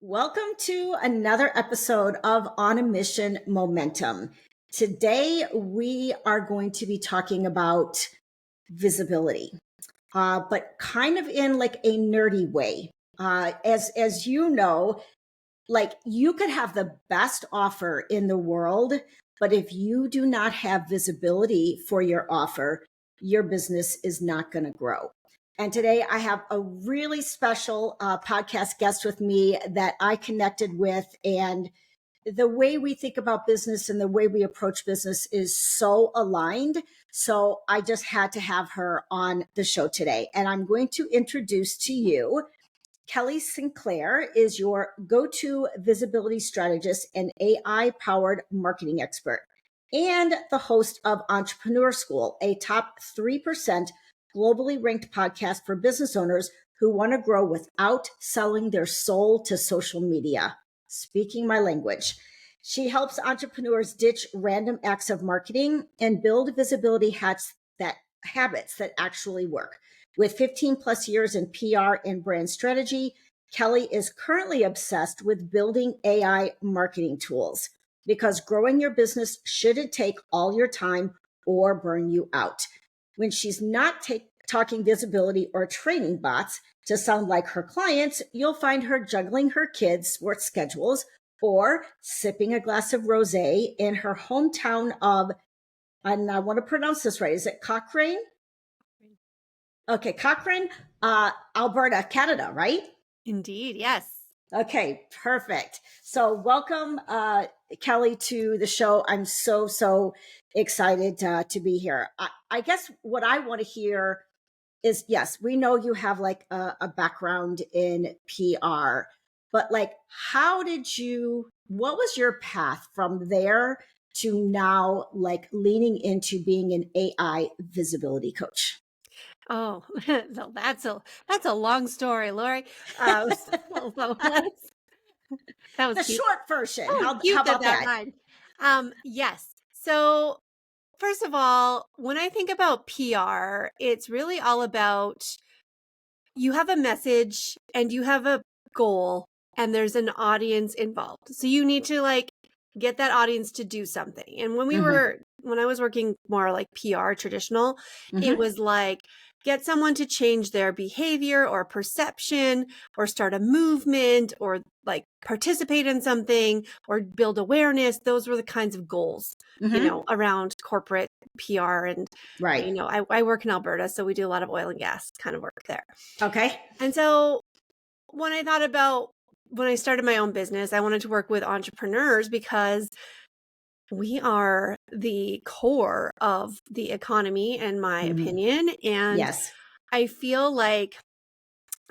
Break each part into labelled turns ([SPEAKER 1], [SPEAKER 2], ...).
[SPEAKER 1] Welcome to another episode of On a Mission Momentum. Today, we are going to be talking about visibility, but kind of in like a nerdy way. As you know, like you could have the best offer in the world, but if you do not have visibility for your offer, your business is not going to grow. And today I have a really special podcast guest with me that I connected with. And the way we think about business and the way we approach business is so aligned. So I just had to have her on the show today. And I'm going to introduce to you Kelly Sinclair is your go-to visibility strategist and AI-powered marketing expert, and the host of Entrepreneur School, a top 3% globally ranked podcast for business owners who want to grow without selling their soul to social media. Speaking my language. She helps entrepreneurs ditch random acts of marketing and build visibility habits that actually work. With 15 plus years in PR and brand strategy, Kelly is currently obsessed with building AI marketing tools because growing your business shouldn't take all your time or burn you out. When she's not talking visibility or training bots to sound like her clients, you'll find her juggling her kids' sports schedules or sipping a glass of rosé in her hometown of, and I want to pronounce this right, is it Cochrane? Okay, Cochrane, Alberta, Canada, right?
[SPEAKER 2] Indeed, yes.
[SPEAKER 1] Okay, perfect. So welcome, Kelly, to the show. I'm so excited to be here. I guess what I want to hear is, yes, we know you have like a background in PR, but like, what was your path from there to now like leaning into being an AI visibility coach?
[SPEAKER 2] Oh, so that's a long story, Lori. So that was
[SPEAKER 1] The
[SPEAKER 2] cute.
[SPEAKER 1] short version.
[SPEAKER 2] Oh,
[SPEAKER 1] How
[SPEAKER 2] cute
[SPEAKER 1] about
[SPEAKER 2] that
[SPEAKER 1] that?
[SPEAKER 2] rhymed. Yes. So first of all, when I think about PR, it's really all about you have a message and you have a goal and there's an audience involved. So you need to like get that audience to do something. And when I was working more like PR traditional, it
[SPEAKER 1] Mm-hmm.
[SPEAKER 2] was like get someone to change their behavior or perception or start a movement or like participate in something or build awareness. Those were the kinds of goals,
[SPEAKER 1] Mm-hmm.
[SPEAKER 2] around corporate PR. And
[SPEAKER 1] Right.
[SPEAKER 2] I work in Alberta, so we do a lot of oil and gas kind of work there.
[SPEAKER 1] Okay.
[SPEAKER 2] And so when I thought about when I started my own business, I wanted to work with entrepreneurs because we are the core of the economy, in my
[SPEAKER 1] Mm-hmm.
[SPEAKER 2] opinion. And
[SPEAKER 1] Yes.
[SPEAKER 2] I feel like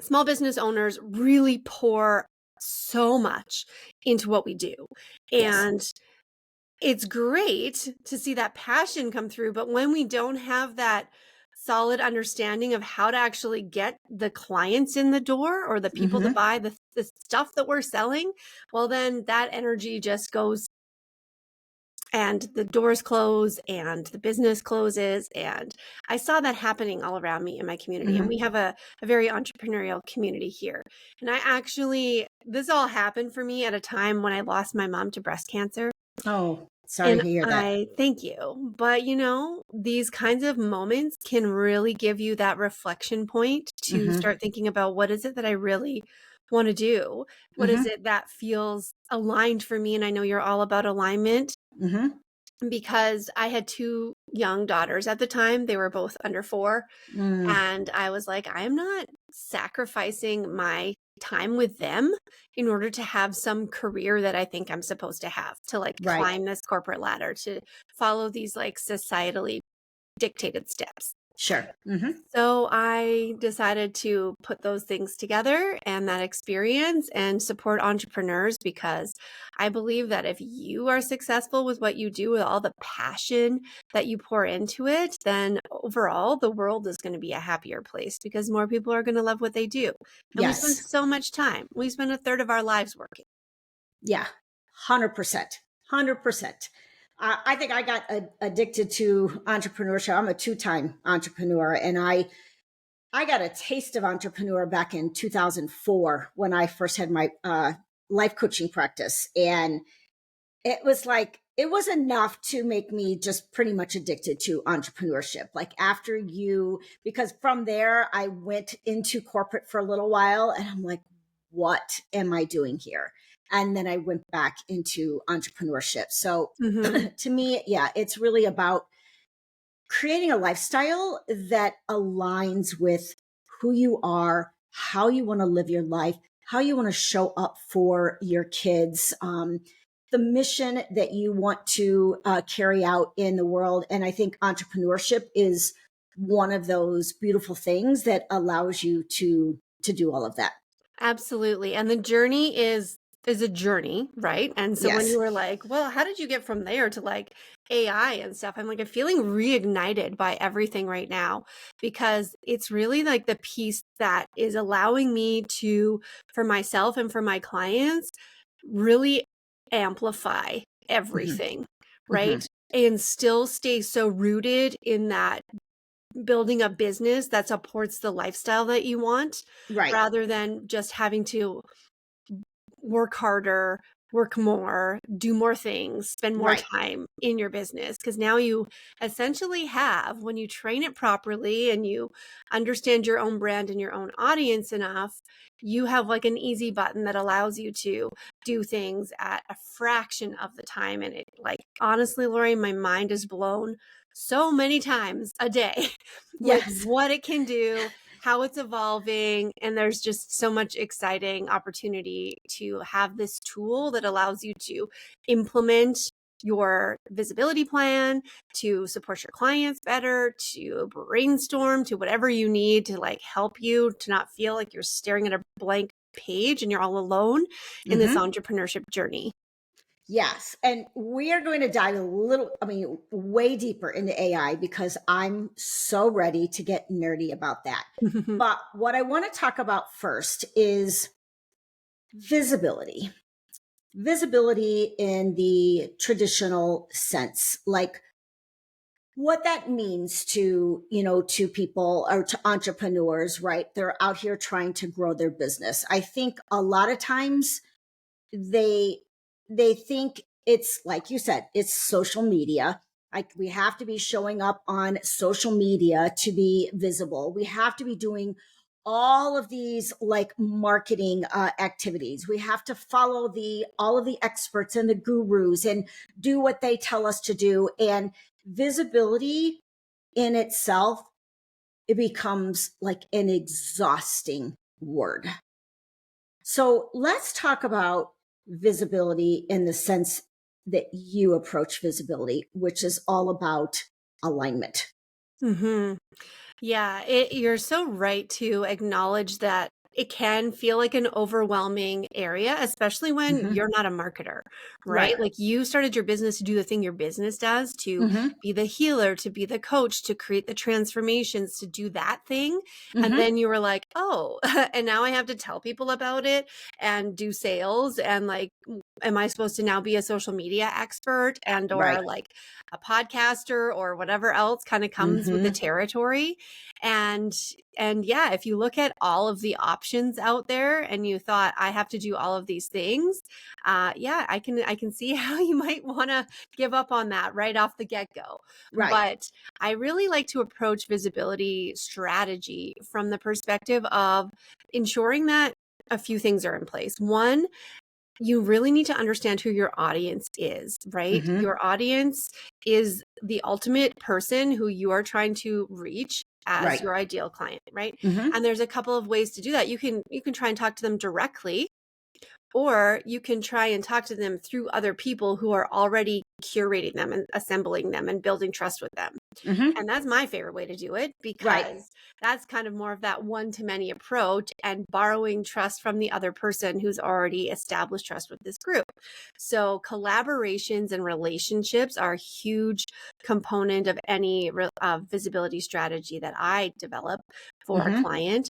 [SPEAKER 2] small business owners really pour so much into what we do.
[SPEAKER 1] Yes.
[SPEAKER 2] And it's great to see that passion come through, but when we don't have that solid understanding of how to actually get the clients in the door or the people to
[SPEAKER 1] Mm-hmm.
[SPEAKER 2] buy the stuff that we're selling, well, then that energy just goes and the doors close and the business closes. And I saw that happening all around me in my community. And
[SPEAKER 1] Mm-hmm.
[SPEAKER 2] we have a very entrepreneurial community here. And this all happened for me at a time when I lost my mom to breast cancer.
[SPEAKER 1] Oh, sorry
[SPEAKER 2] And
[SPEAKER 1] to hear that.
[SPEAKER 2] I thank you. But these kinds of moments can really give you that reflection point to
[SPEAKER 1] Mm-hmm.
[SPEAKER 2] start thinking about what is it that I really want to do? What is
[SPEAKER 1] Mm-hmm.
[SPEAKER 2] it that feels aligned for me? And I know you're all about alignment
[SPEAKER 1] Mm-hmm.
[SPEAKER 2] because I had two young daughters at the time. They were both under 4.
[SPEAKER 1] Mm.
[SPEAKER 2] And I was like, I am not sacrificing my time with them in order to have some career that I think I'm supposed to have, to like
[SPEAKER 1] Right.
[SPEAKER 2] climb this corporate ladder, to follow these like societally dictated steps.
[SPEAKER 1] Sure. Mm-hmm.
[SPEAKER 2] So I decided to put those things together and that experience and support entrepreneurs because I believe that if you are successful with what you do with all the passion that you pour into it, then overall the world is going to be a happier place because more people are going to love what they do. And we spend
[SPEAKER 1] Yes.
[SPEAKER 2] so much time. We spend a third of our lives working.
[SPEAKER 1] Yeah. 100%. 100%. I think I got addicted to entrepreneurship. I'm a two-time entrepreneur, and I got a taste of entrepreneur back in 2004 when I first had my life coaching practice. And it was like, it was enough to make me just pretty much addicted to entrepreneurship. Like after because from there I went into corporate for a little while and I'm like, what am I doing here? And then I went back into entrepreneurship. So
[SPEAKER 2] Mm-hmm.
[SPEAKER 1] to me, yeah, it's really about creating a lifestyle that aligns with who you are, how you want to live your life, how you want to show up for your kids, the mission that you want to carry out in the world. And I think entrepreneurship is one of those beautiful things that allows you to do all of that.
[SPEAKER 2] Absolutely. And the journey is a journey, right? And so when
[SPEAKER 1] Yes.
[SPEAKER 2] you were like, well, how did you get from there to like AI and stuff? I'm like, I'm feeling reignited by everything right now because it's really like the piece that is allowing me to, for myself and for my clients, really amplify
[SPEAKER 1] Hmm.
[SPEAKER 2] everything,
[SPEAKER 1] Hmm.
[SPEAKER 2] right? And still stay so rooted in that building a business that supports the lifestyle that you want
[SPEAKER 1] Right.
[SPEAKER 2] rather than just having to work harder, work more, do more things, spend more
[SPEAKER 1] Right.
[SPEAKER 2] time in your business. Because now you essentially have, when you train it properly and you understand your own brand and your own audience enough, you have like an easy button that allows you to do things at a fraction of the time. And it, like, honestly, Lori, my mind is blown so many times a day with
[SPEAKER 1] Yes.
[SPEAKER 2] what it can do, how it's evolving, and there's just so much exciting opportunity to have this tool that allows you to implement your visibility plan, to support your clients better, to brainstorm, to whatever you need to like help you to not feel like you're staring at a blank page and you're all alone in this
[SPEAKER 1] Hmm.
[SPEAKER 2] entrepreneurship journey.
[SPEAKER 1] Yes. And we are going to dive a little, way deeper into AI because I'm so ready to get nerdy about that. But what I want to talk about first is visibility. Visibility in the traditional sense, like what that means to, to people or to entrepreneurs, right? They're out here trying to grow their business. I think a lot of times they they think it's like you said, it's social media. Like we have to be showing up on social media to be visible. We have to be doing all of these like marketing activities. We have to follow the all of the experts and the gurus and do what they tell us to do. And visibility in itself, it becomes like an exhausting word. So let's talk about visibility in the sense that you approach visibility, which is all about alignment.
[SPEAKER 2] Hmm. Yeah, you're so right to acknowledge that it can feel like an overwhelming area, especially when
[SPEAKER 1] Hmm.
[SPEAKER 2] you're not a marketer, right?
[SPEAKER 1] Right.
[SPEAKER 2] Like you started your business to do the thing your business does, to
[SPEAKER 1] Hmm.
[SPEAKER 2] be the healer, to be the coach, to create the transformations, to do that thing. And
[SPEAKER 1] Hmm.
[SPEAKER 2] then you were like, oh, and now I have to tell people about it and do sales. And like, am I supposed to now be a social media expert and
[SPEAKER 1] Right.
[SPEAKER 2] or like a podcaster or whatever else kind of comes with the
[SPEAKER 1] Hmm.
[SPEAKER 2] territory? And and yeah, if you look at all of the options out there and you thought I have to do all of these things, yeah, I can see how you might want to give up on that right off the get-go.
[SPEAKER 1] Right.
[SPEAKER 2] But I really like to approach visibility strategy from the perspective of ensuring that a few things are in place. One, you really need to understand who your audience is, right?
[SPEAKER 1] Hmm.
[SPEAKER 2] Your audience is the ultimate person who you are trying to reach as
[SPEAKER 1] Right.
[SPEAKER 2] your ideal client, right?
[SPEAKER 1] Hmm.
[SPEAKER 2] And there's a couple of ways to do that. You can try and talk to them directly, or you can try and talk to them through other people who are already curating them and assembling them and building trust with them.
[SPEAKER 1] Hmm.
[SPEAKER 2] And that's my favorite way to do it
[SPEAKER 1] Right.
[SPEAKER 2] because that's kind of more of that one to many approach and borrowing trust from the other person who's already established trust with this group. So collaborations and relationships are a huge component of any visibility strategy that I develop for a
[SPEAKER 1] Hmm.
[SPEAKER 2] client,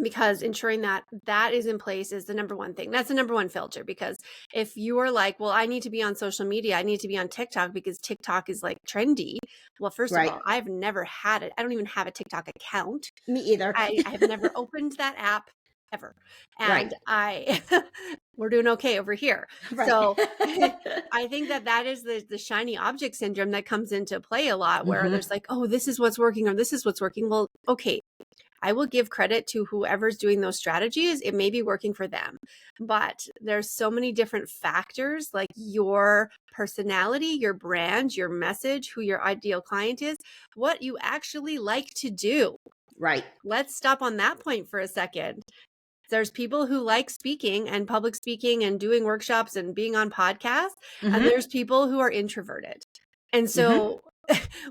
[SPEAKER 2] because ensuring that that is in place is the number one thing. That's the number one filter. Because if you are like, well, I need to be on social media, I need to be on TikTok because TikTok is like trendy. Well, first of
[SPEAKER 1] Right.
[SPEAKER 2] all, I've never had it. I don't even have a TikTok account.
[SPEAKER 1] Me either.
[SPEAKER 2] I have never opened that app. ever.
[SPEAKER 1] Right.
[SPEAKER 2] And we're doing okay over here.
[SPEAKER 1] Right.
[SPEAKER 2] So I think that is the shiny object syndrome that comes into play a lot, where there's like, oh, this is what's working or this is what's working. Well, okay, I will give credit to whoever's doing those strategies. It may be working for them, but there's so many different factors, like your personality, your brand, your message, who your ideal client is, what you actually like to do.
[SPEAKER 1] Right.
[SPEAKER 2] Let's stop on that point for a second. There's people who like speaking and public speaking and doing workshops and being on podcasts, and there's people who are introverted. And so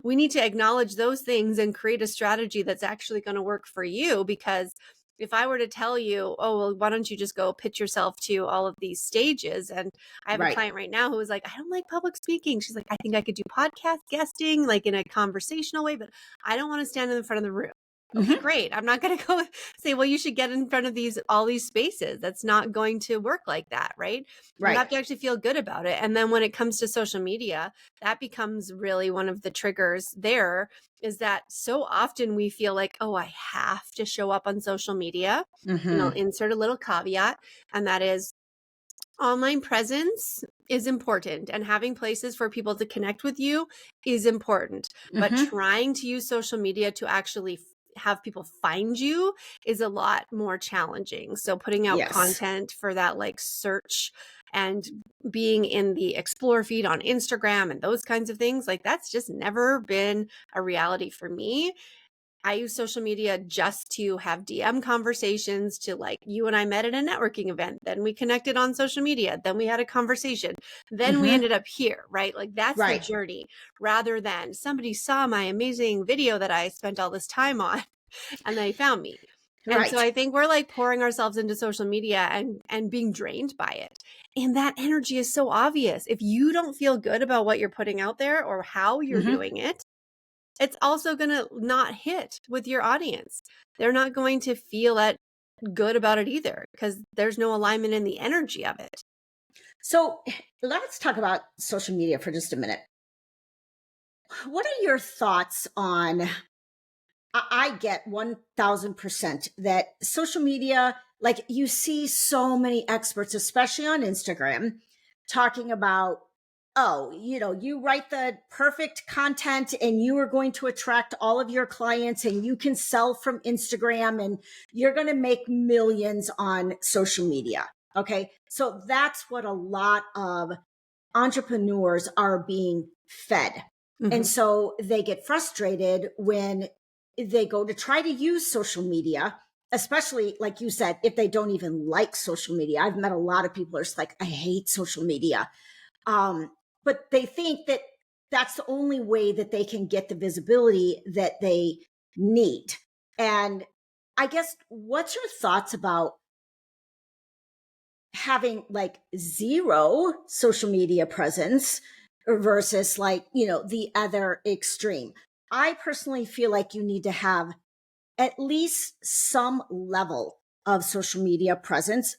[SPEAKER 2] we need to acknowledge those things and create a strategy that's actually going to work for you. Because if I were to tell you, oh, well, why don't you just go pitch yourself to all of these stages? And I have a client right now who is like, I don't like public speaking. She's like, I think I could do podcast guesting, like in a conversational way, but I don't want to stand in the front of the room. Okay, great. I'm not going to go say, well, you should get in front of all these spaces. That's not going to work like that, right? You have to actually feel good about it. And then when it comes to social media, that becomes really one of the triggers there, is that so often we feel like, oh, I have to show up on social media. And I'll insert a little caveat, and that is, online presence is important, and having places for people to connect with you is important. But trying to use social media to actually have people find you is a lot more challenging. So putting out content for that, like search and being in the explore feed on Instagram and those kinds of things, like that's just never been a reality for me. I use social media just to have DM conversations, to like, you and I met at a networking event, then we connected on social media, then we had a conversation, then we ended up here, right? Like that's the journey, rather than somebody saw my amazing video that I spent all this time on and they found me. And so I think we're like pouring ourselves into social media and being drained by it. And that energy is so obvious. If you don't feel good about what you're putting out there or how you're doing it, it's also going to not hit with your audience. They're not going to feel that good about it either, because there's no alignment in the energy of it.
[SPEAKER 1] So let's talk about social media for just a minute. What are your thoughts on, I get 1000% that social media, like you see so many experts, especially on Instagram, talking about, oh, you write the perfect content and you are going to attract all of your clients and you can sell from Instagram and you're going to make millions on social media. Okay. So that's what a lot of entrepreneurs are being fed. And so they get frustrated when they go to try to use social media, especially like you said, if they don't even like social media. I've met a lot of people who are just like, I hate social media. But they think that that's the only way that they can get the visibility that they need. And I guess, what's your thoughts about having like zero social media presence versus like, the other extreme? I personally feel like you need to have at least some level of social media presence,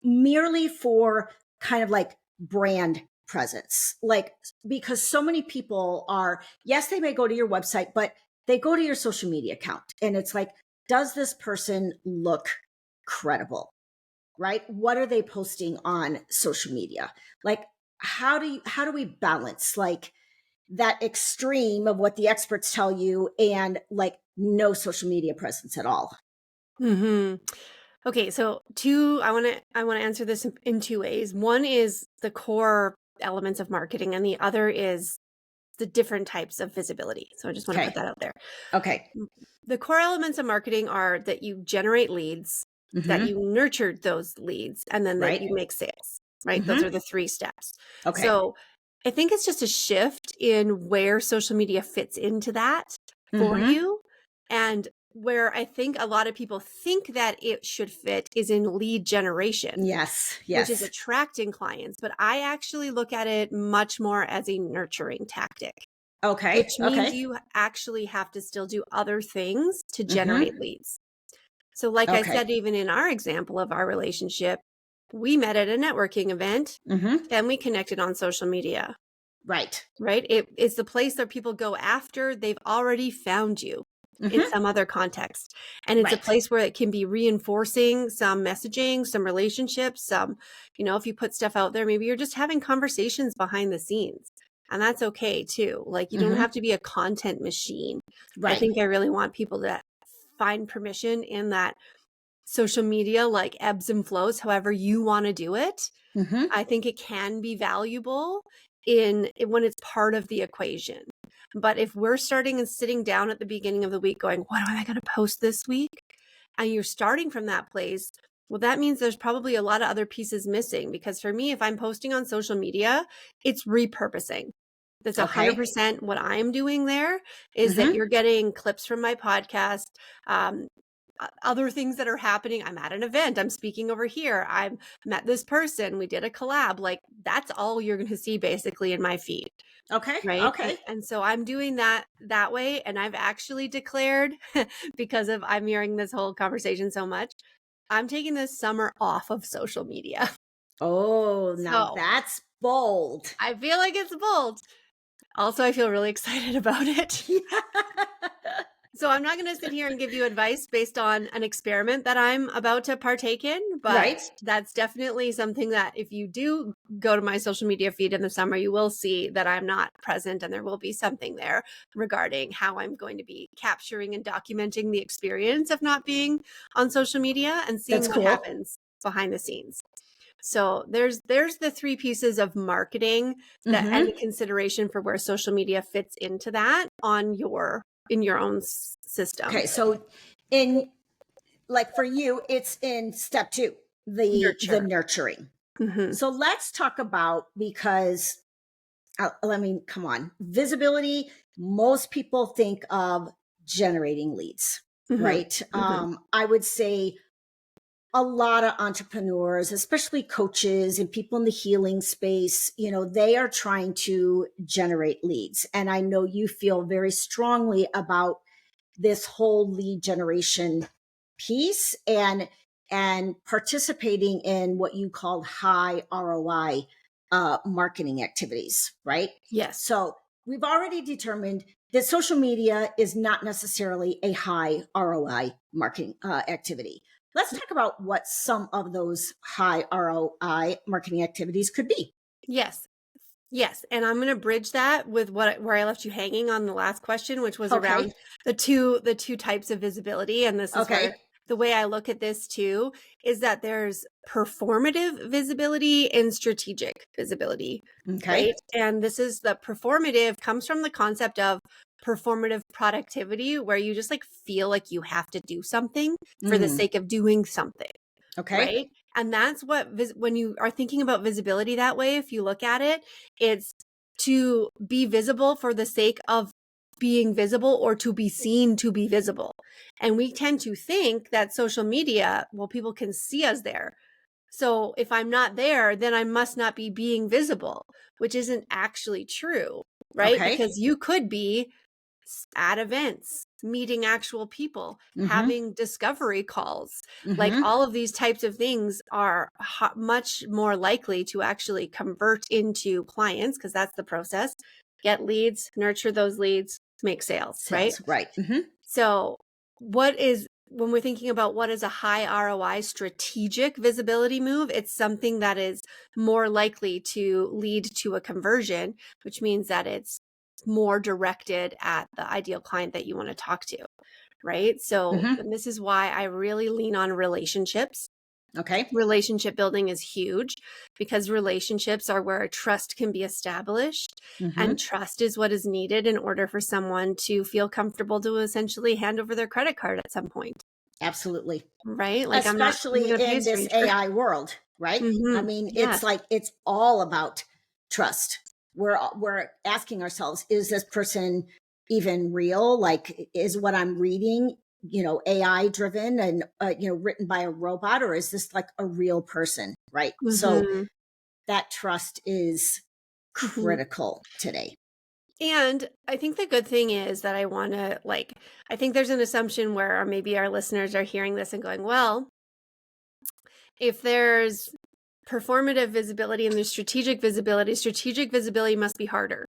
[SPEAKER 1] merely for kind of like brand presence. Like, because so many people are, yes, they may go to your website, but they go to your social media account and it's like, does this person look credible? Right? What are they posting on social media? Like, how do we balance like that extreme of what the experts tell you and like no social media presence at all?
[SPEAKER 2] Okay, so I want to answer this in two ways. One is the core elements of marketing, and the other is the different types of visibility. So I just want to put that out there.
[SPEAKER 1] Okay.
[SPEAKER 2] The core elements of marketing are that you generate leads, that you nurture those leads, and then that you make sales, right? Those are the three steps.
[SPEAKER 1] Okay.
[SPEAKER 2] So I think it's just a shift in where social media fits into that for you. And where I think a lot of people think that it should fit is in lead generation.
[SPEAKER 1] Yes.
[SPEAKER 2] Which is attracting clients. But I actually look at it much more as a nurturing tactic.
[SPEAKER 1] Okay.
[SPEAKER 2] Which means you actually have to still do other things to generate leads. So like I said, even in our example of our relationship, we met at a networking event, then we connected on social media.
[SPEAKER 1] Right.
[SPEAKER 2] Right? It's the place that people go after they've already found you. in some other context. And it's a
[SPEAKER 1] Right.
[SPEAKER 2] place where it can be reinforcing some messaging, some relationships, some, if you put stuff out there, maybe you're just having conversations behind the scenes. And that's okay too. Like, you don't have to be a content machine. I
[SPEAKER 1] Right.
[SPEAKER 2] think I really want people to find permission in that social media, like, ebbs and flows, however you want to do it. I think it can be valuable when it's part of the equation. But if we're starting and sitting down at the beginning of the week going, what am I going to post this week? And you're starting from that place, well, that means there's probably a lot of other pieces missing. Because for me, if I'm posting on social media, it's repurposing. That's
[SPEAKER 1] Okay.
[SPEAKER 2] 100% what I'm doing there, is that you're getting clips from my podcast, other things that are happening. I'm at an event, I'm speaking over here, I've met this person, we did a collab. Like, that's all you're going to see basically in my feed.
[SPEAKER 1] Okay.
[SPEAKER 2] Right.
[SPEAKER 1] Okay.
[SPEAKER 2] And so I'm doing that way. And I've actually declared, because of I'm hearing this whole conversation so much, I'm taking this summer off of social media.
[SPEAKER 1] Oh, now
[SPEAKER 2] So
[SPEAKER 1] that's bold.
[SPEAKER 2] I feel like it's bold. Also, I feel really excited about it. So I'm not going to sit here and give you advice based on an experiment that I'm about to partake in, but
[SPEAKER 1] Right.
[SPEAKER 2] that's definitely something that if you do go to my social media feed in the summer, you will see that I'm not present, and there will be something there regarding how I'm going to be capturing and documenting the experience of not being on social media and
[SPEAKER 1] That's
[SPEAKER 2] seeing what
[SPEAKER 1] cool.
[SPEAKER 2] happens behind the scenes. So there's the three pieces of marketing that and consideration for where social media fits into that in your own system.
[SPEAKER 1] Okay. So in like for you, it's in step 2, the
[SPEAKER 2] Nurture.
[SPEAKER 1] nurturing.
[SPEAKER 2] Mm-hmm.
[SPEAKER 1] So let's talk about, because come on, visibility. Most people think of generating leads,
[SPEAKER 2] Mm-hmm.
[SPEAKER 1] right?
[SPEAKER 2] Mm-hmm.
[SPEAKER 1] I would say a lot of entrepreneurs, especially coaches and people in the healing space, they are trying to generate leads. And I know you feel very strongly about this whole lead generation piece and participating in what you call high ROI marketing activities, right?
[SPEAKER 2] Yes.
[SPEAKER 1] So we've already determined that social media is not necessarily a high ROI marketing activity. Let's talk about what some of those high ROI marketing activities could be.
[SPEAKER 2] Yes. Yes, and I'm going to bridge that with where I left you hanging on the last question, which was
[SPEAKER 1] Okay.
[SPEAKER 2] around the two types of visibility. And this is where
[SPEAKER 1] Okay.
[SPEAKER 2] the way I look at this too is that there's performative visibility and strategic visibility,
[SPEAKER 1] Okay.
[SPEAKER 2] right? And this is the performative comes from the concept of performative productivity, where you just like feel like you have to do something for the sake of doing something.
[SPEAKER 1] Okay.
[SPEAKER 2] Right. And that's what, when you are thinking about visibility that way, if you look at it, it's to be visible for the sake of being visible, or to be seen to be visible. And we tend to think that social media, well, people can see us there. So if I'm not there, then I must not be being visible, which isn't actually true, right?
[SPEAKER 1] Okay.
[SPEAKER 2] Because you could be at events, meeting actual people,
[SPEAKER 1] Mm-hmm.
[SPEAKER 2] having discovery calls. Like,
[SPEAKER 1] Mm-hmm.
[SPEAKER 2] all of these types of things are much more likely to actually convert into clients, because that's the process. Get leads, nurture those leads, make sales, right?
[SPEAKER 1] Sales. Right. Mm-hmm.
[SPEAKER 2] So when we're thinking about what is a high ROI strategic visibility move, it's something that is more likely to lead to a conversion, which means that it's more directed at the ideal client that you want to talk to, right? So,
[SPEAKER 1] Mm-hmm.
[SPEAKER 2] and this is why I really lean on relationships.
[SPEAKER 1] Okay.
[SPEAKER 2] Relationship building is huge, because relationships are where trust can be established. And
[SPEAKER 1] Mm-hmm.
[SPEAKER 2] trust is what is needed in order for someone to feel comfortable to essentially hand over their credit card at some point,
[SPEAKER 1] Absolutely.
[SPEAKER 2] right? Like, I'm not
[SPEAKER 1] Especially
[SPEAKER 2] going to pay a
[SPEAKER 1] in this
[SPEAKER 2] stranger.
[SPEAKER 1] AI world, right? I mean, it's
[SPEAKER 2] Yes.
[SPEAKER 1] like it's all about trust. We're asking ourselves, is this person even real? Like, is what I'm reading, AI driven and written by a robot, or is this like a real person, right? So
[SPEAKER 2] hmm
[SPEAKER 1] that trust is
[SPEAKER 2] hmm
[SPEAKER 1] critical today.
[SPEAKER 2] And I think the good thing is that I think there's an assumption where, or maybe our listeners are hearing this and going, well, if there's performative visibility and there's strategic visibility must be harder.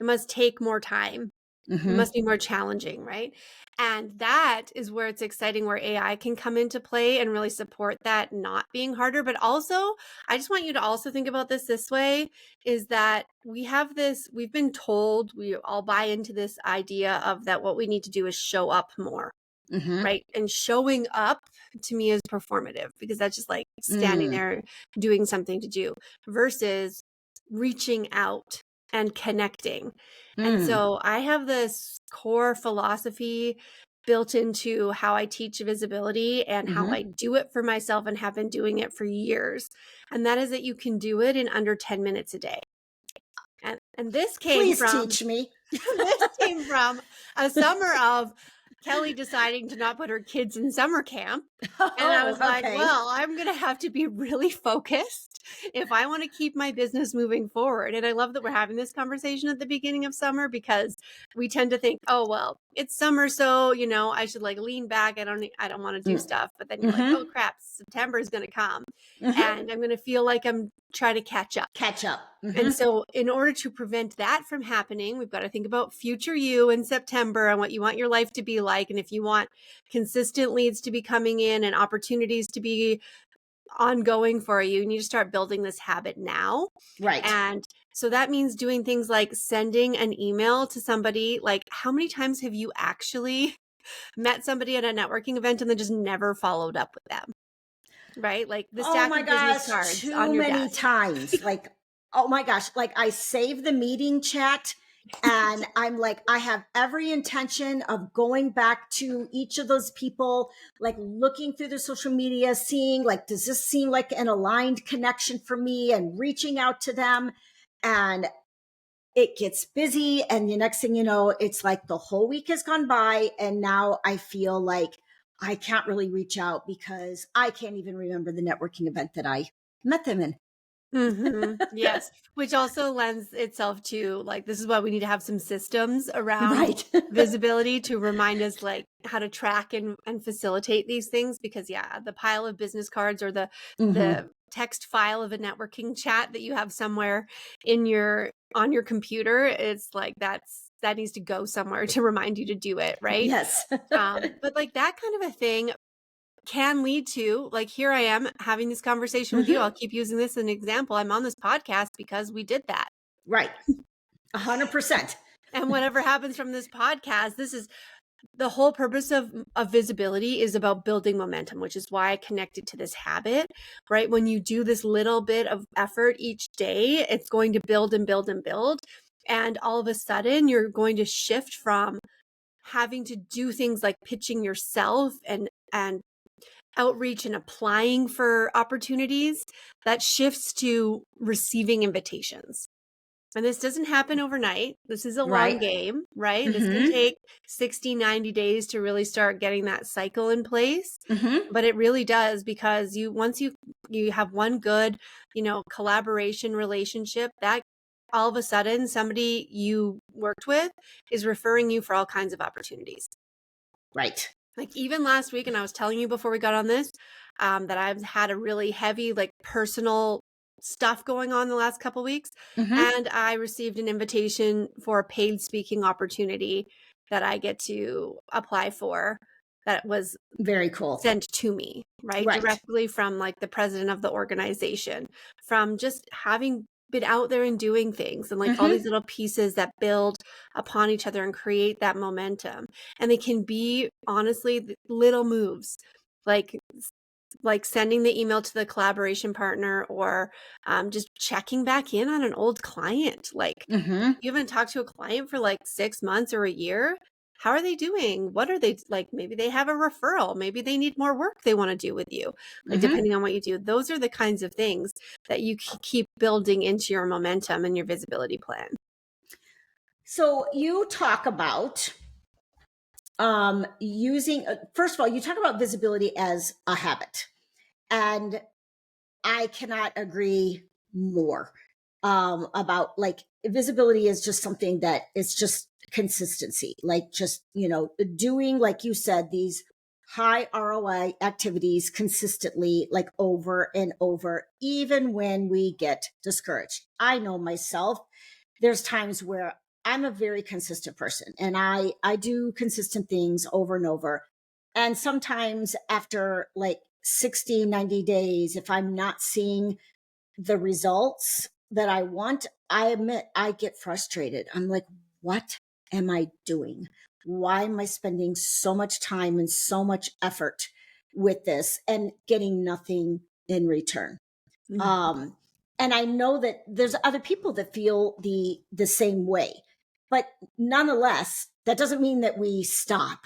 [SPEAKER 2] It must take more time. It
[SPEAKER 1] Mm-hmm.
[SPEAKER 2] must be more challenging, right? And that is where it's exciting, where AI can come into play and really support that not being harder. But also, I just want you to also think about this way, is that we've been told, we all buy into this idea of that what we need to do is show up more,
[SPEAKER 1] Mm-hmm.
[SPEAKER 2] right? And showing up to me is performative, because that's just like standing
[SPEAKER 1] Mm.
[SPEAKER 2] there doing something to do, versus reaching out and connecting. And
[SPEAKER 1] Mm.
[SPEAKER 2] so I have this core philosophy built into how I teach visibility and how
[SPEAKER 1] Mm-hmm.
[SPEAKER 2] I do it for myself, and have been doing it for years. And that is that you can do it in under 10 minutes a day. And this came
[SPEAKER 1] Please
[SPEAKER 2] from
[SPEAKER 1] teach me.
[SPEAKER 2] this came from a summer of Kelly deciding to not put her kids in summer camp. And I
[SPEAKER 1] Oh,
[SPEAKER 2] was like,
[SPEAKER 1] okay.
[SPEAKER 2] well, I'm going to have to be really focused if I want to keep my business moving forward. And I love that we're having this conversation at the beginning of summer, because we tend to think, oh, well, it's summer, so, I should like lean back. I don't want to do stuff. But then you're like,
[SPEAKER 1] Mm-hmm.
[SPEAKER 2] oh crap, September is going to come
[SPEAKER 1] Mm-hmm.
[SPEAKER 2] and I'm going to feel like I'm trying to catch up.
[SPEAKER 1] Catch up.
[SPEAKER 2] And
[SPEAKER 1] Mm-hmm.
[SPEAKER 2] so, in order to prevent that from happening, we've got to think about future you in September and what you want your life to be like. And if you want consistent leads to be coming in and opportunities to be ongoing for you, you need to start building this habit now.
[SPEAKER 1] Right.
[SPEAKER 2] And so that means doing things like sending an email to somebody. Like, how many times have you actually met somebody at a networking event and then just never followed up with them? Right? Like the
[SPEAKER 1] Oh
[SPEAKER 2] stack
[SPEAKER 1] my
[SPEAKER 2] of business
[SPEAKER 1] gosh,
[SPEAKER 2] cards on
[SPEAKER 1] too
[SPEAKER 2] your
[SPEAKER 1] many
[SPEAKER 2] desk.
[SPEAKER 1] times. Like, oh my gosh, like I save the meeting chat and I'm like, I have every intention of going back to each of those people, like looking through their social media, seeing like, does this seem like an aligned connection for me, and reaching out to them. And it gets busy. And the next thing you know, it's like the whole week has gone by. And now I feel like I can't really reach out because I can't even remember the networking event that I met them in.
[SPEAKER 2] Yes, which also lends itself to like, this is why we need to have some systems around
[SPEAKER 1] Right.
[SPEAKER 2] visibility to remind us like how to track and facilitate these things. Because yeah, the pile of business cards or
[SPEAKER 1] Mm-hmm.
[SPEAKER 2] the text file of a networking chat that you have somewhere in your on your computer, it's like that needs to go somewhere to remind you to do it, right?
[SPEAKER 1] Yes.
[SPEAKER 2] But like that kind of a thing can lead to, like, here I am having this conversation with you.
[SPEAKER 1] Mm-hmm.
[SPEAKER 2] I'll keep using this as an example. I'm on this podcast because we did that.
[SPEAKER 1] Right. 100%.
[SPEAKER 2] And whatever happens from this podcast, this is the whole purpose of visibility, is about building momentum, which is why I connected to this habit, right? When you do this little bit of effort each day, it's going to build and build and build. And all of a sudden, you're going to shift from having to do things like pitching yourself and outreach and applying for opportunities. That shifts to receiving invitations. And this doesn't happen overnight. This is a long
[SPEAKER 1] Right.
[SPEAKER 2] game, right? This can
[SPEAKER 1] Mm-hmm.
[SPEAKER 2] take 60, 90 days to really start getting that cycle in place.
[SPEAKER 1] Mm-hmm.
[SPEAKER 2] But it really does, because once you have one good, collaboration relationship, that all of a sudden somebody you worked with is referring you for all kinds of opportunities.
[SPEAKER 1] Right.
[SPEAKER 2] Like even last week, and I was telling you before we got on this, that I've had a really heavy, like personal stuff going on the last couple weeks.
[SPEAKER 1] Mm-hmm.
[SPEAKER 2] And I received an invitation for a paid speaking opportunity that I get to apply for, that was
[SPEAKER 1] Very cool.
[SPEAKER 2] sent to me, right?
[SPEAKER 1] Right.
[SPEAKER 2] Directly from like the president of the organization, from just having been out there and doing things, and like all
[SPEAKER 1] Mm-hmm.
[SPEAKER 2] these little pieces that build upon each other and create that momentum. And they can be honestly little moves, like sending the email to the collaboration partner, or just checking back in on an old client. Like,
[SPEAKER 1] Mm-hmm.
[SPEAKER 2] you haven't talked to a client for like 6 months or a year. How are they doing? What are they like? Maybe they have a referral. Maybe they need more work they want to do with you, like
[SPEAKER 1] Mm-hmm.
[SPEAKER 2] depending on what you do. Those are the kinds of things that you keep building into your momentum and your visibility plan.
[SPEAKER 1] So you talk about using first of all, you talk about visibility as a habit, and I cannot agree more about like visibility is just something that it's just consistency, like just doing, like you said, these high ROI activities consistently, like over and over, even when we get discouraged. I know myself, there's times where I'm a very consistent person, and I do consistent things over and over. And sometimes after like 60, 90 days, if I'm not seeing the results that I want, I admit I get frustrated. I'm like, what am I doing? Why am I spending so much time and so much effort with this and getting nothing in return?
[SPEAKER 2] Mhm.
[SPEAKER 1] Um, and I know that there's other people that feel the same way, but nonetheless, that doesn't mean that we stop,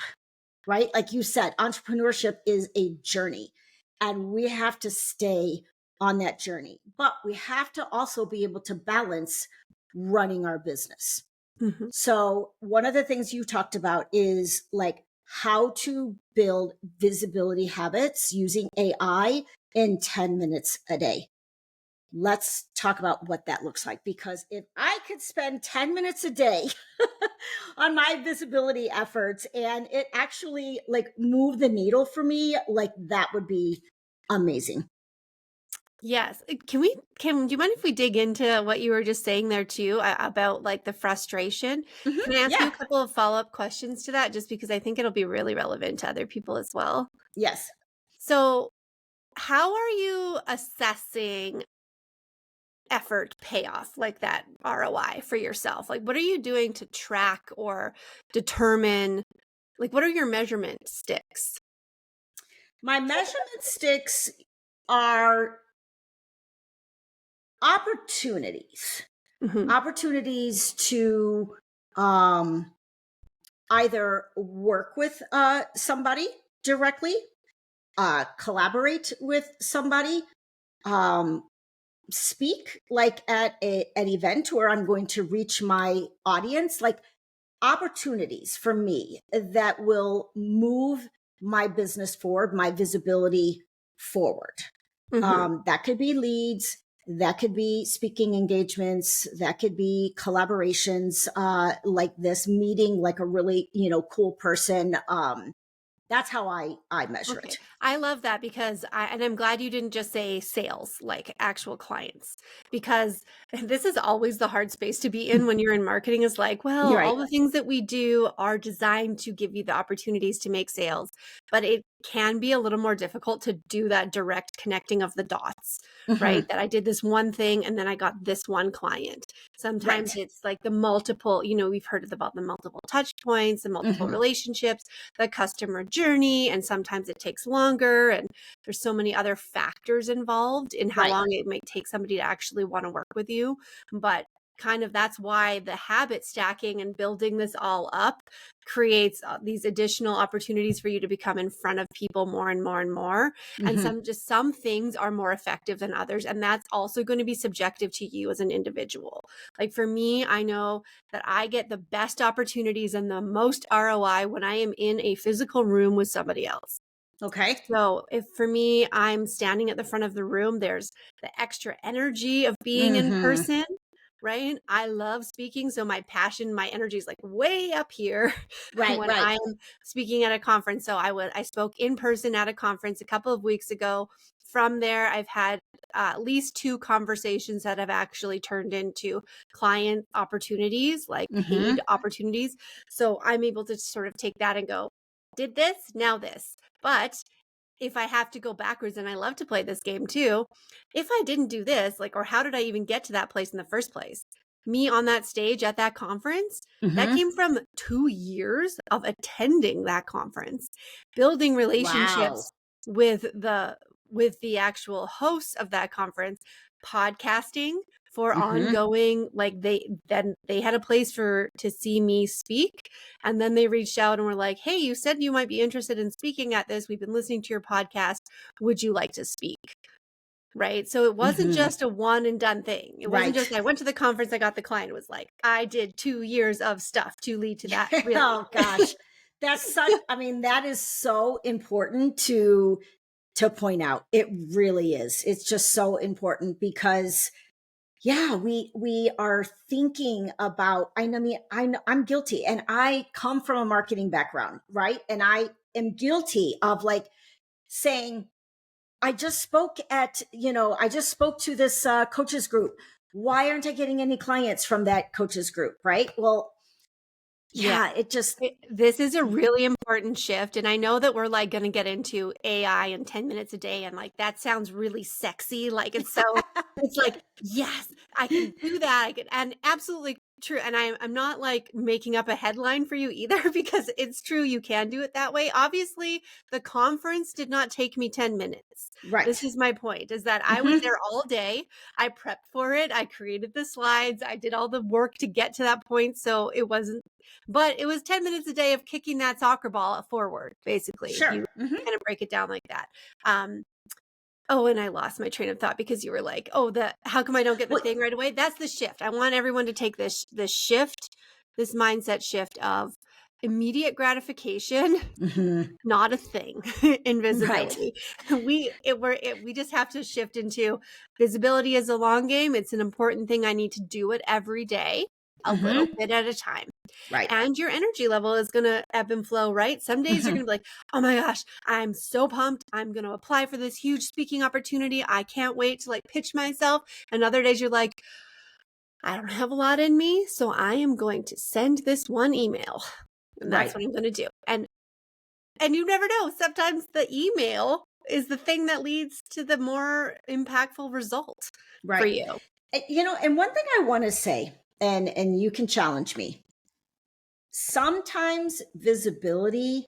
[SPEAKER 1] right? Like you said, entrepreneurship is a journey, and we have to stay on that journey. But we have to also be able to balance running our business.
[SPEAKER 2] Mhm.
[SPEAKER 1] So, one of the things you talked about is like how to build visibility habits using AI in 10 minutes a day. Let's talk about what that looks like, because if I could spend 10 minutes a day on my visibility efforts and it actually like move the needle for me, like that would be amazing.
[SPEAKER 2] Yes. Do you mind if we dig into what you were just saying there too, about like the frustration? Can I ask you
[SPEAKER 1] Yeah.
[SPEAKER 2] a couple of follow-up questions to that just because I think it'll be really relevant to other people as well?
[SPEAKER 1] Yes.
[SPEAKER 2] So, how are you assessing effort payoff, like that ROI for yourself? Like, what are you doing to track or determine, like, what are your measurement sticks?
[SPEAKER 1] My measurement sticks are opportunities,
[SPEAKER 2] Mhm.
[SPEAKER 1] opportunities to um, either work with somebody directly, collaborate with somebody, um, speak like at an event where I'm going to reach my audience, like opportunities for me that will move my business forward, my visibility forward.
[SPEAKER 2] Mhm.
[SPEAKER 1] That could be leads, that could be speaking engagements, that could be collaborations, like this meeting, like a really, cool person. That's how I measure
[SPEAKER 2] Okay.
[SPEAKER 1] it.
[SPEAKER 2] I love that because I'm glad you didn't just say sales, like actual clients, because this is always the hard space to be in when you're in marketing is like, well,
[SPEAKER 1] You're
[SPEAKER 2] all
[SPEAKER 1] right.
[SPEAKER 2] the things that we do are designed to give you the opportunities to make sales, but it can be a little more difficult to do that direct connecting of the dots, right?
[SPEAKER 1] Hmm.
[SPEAKER 2] That I did this one thing and then I got this one client. Sometimes
[SPEAKER 1] Right.
[SPEAKER 2] it's like the multiple, we've heard about the multiple touch points, the multiple
[SPEAKER 1] Hmm.
[SPEAKER 2] relationships, the customer journey, and sometimes it takes longer, and there's so many other factors involved in how
[SPEAKER 1] Right.
[SPEAKER 2] long it might take somebody to actually want to work with you. But kind of that's why the habit stacking and building this all up creates these additional opportunities for you to become in front of people more and more and more. And
[SPEAKER 1] Hmm.
[SPEAKER 2] some things are more effective than others, and that's also going to be subjective to you as an individual. Like for me, I know that I get the best opportunities and the most ROI when I am in a physical room with somebody else.
[SPEAKER 1] Okay.
[SPEAKER 2] So if for me, I'm standing at the front of the room, there's the extra energy of being in
[SPEAKER 1] Hmm.
[SPEAKER 2] person, right? I love speaking. So my passion, my energy is like way up here
[SPEAKER 1] Right.
[SPEAKER 2] when
[SPEAKER 1] Right.
[SPEAKER 2] I'm speaking at a conference. So I spoke in person at a conference a couple of weeks ago. From there, I've had at least 2 conversations that have actually turned into client opportunities, like paid
[SPEAKER 1] Hmm.
[SPEAKER 2] opportunities. So I'm able to sort of take that and go, did this, now this. But if I have to go backwards, and I love to play this game too, if I didn't do this, like, or how did I even get to that place in the first place? Me on that stage at that conference, that
[SPEAKER 1] Hmm.
[SPEAKER 2] came from 2 years of attending that conference, building
[SPEAKER 1] Wow.
[SPEAKER 2] relationships with the actual hosts of that conference, podcasting for
[SPEAKER 1] Hmm.
[SPEAKER 2] ongoing, like they had a place for to see me speak, and then they reached out and were like, hey, you said you might be interested in speaking at this. We've been listening to your podcast. Would you like to speak? Right. So it wasn't
[SPEAKER 1] Hmm.
[SPEAKER 2] just a one and done thing. It wasn't
[SPEAKER 1] Right.
[SPEAKER 2] just, I went to the conference, I got the client. It was like, I did 2 years of stuff to lead to that, really.
[SPEAKER 1] Oh gosh. That's such, I mean, that is so important to point out. It really is. It's just so important because yeah, we are thinking about, I know me, I'm guilty, and I come from a marketing background, right? And I am guilty of like saying, I just spoke to this coaches group. Why aren't I getting any clients from that coaches group? Right. Well, yeah, it just,
[SPEAKER 2] This is a really important shift. And I know that we're like going to get into AI in 10 minutes a day. And like, that sounds really sexy. Like, it's like, yes, I can do that. And absolutely true. And I'm not like making up a headline for you either, because it's true. You can do it that way. Obviously, the conference did not take me 10 minutes. This
[SPEAKER 1] right.
[SPEAKER 2] is my point, is that I was
[SPEAKER 1] Mm-hmm.
[SPEAKER 2] there all day. I prepped for it. I created the slides. I did all the work to get to that point. So but it was 10 minutes a day of kicking that soccer ball forward, basically, if
[SPEAKER 1] Sure.
[SPEAKER 2] you
[SPEAKER 1] Mm-hmm.
[SPEAKER 2] kind of break it down like that. Oh, and I lost my train of thought because you were like, oh, how come I don't get the
[SPEAKER 1] Well,
[SPEAKER 2] thing right away? That's the shift. I want everyone to take this shift, this mindset shift of immediate gratification,
[SPEAKER 1] mm-hmm.
[SPEAKER 2] not a thing in
[SPEAKER 1] Right.
[SPEAKER 2] visibility. We just have to shift into visibility is a long game. It's an important thing. I need to do it every day, a little
[SPEAKER 1] Mm-hmm.
[SPEAKER 2] bit at a time.
[SPEAKER 1] Right.
[SPEAKER 2] And your energy level is going to ebb and flow, right? Some days you're
[SPEAKER 1] Mm-hmm.
[SPEAKER 2] going to be like, oh my gosh, I'm so pumped. I'm going to apply for this huge speaking opportunity. I can't wait to like pitch myself. And other days you're like, I don't have a lot in me, so I am going to send this one email. And that's
[SPEAKER 1] Right.
[SPEAKER 2] what I'm going to do. And you never know. Sometimes the email is the thing that leads to the more impactful result for
[SPEAKER 1] Right.
[SPEAKER 2] you.
[SPEAKER 1] And one thing I want to say, and you can challenge me. Sometimes visibility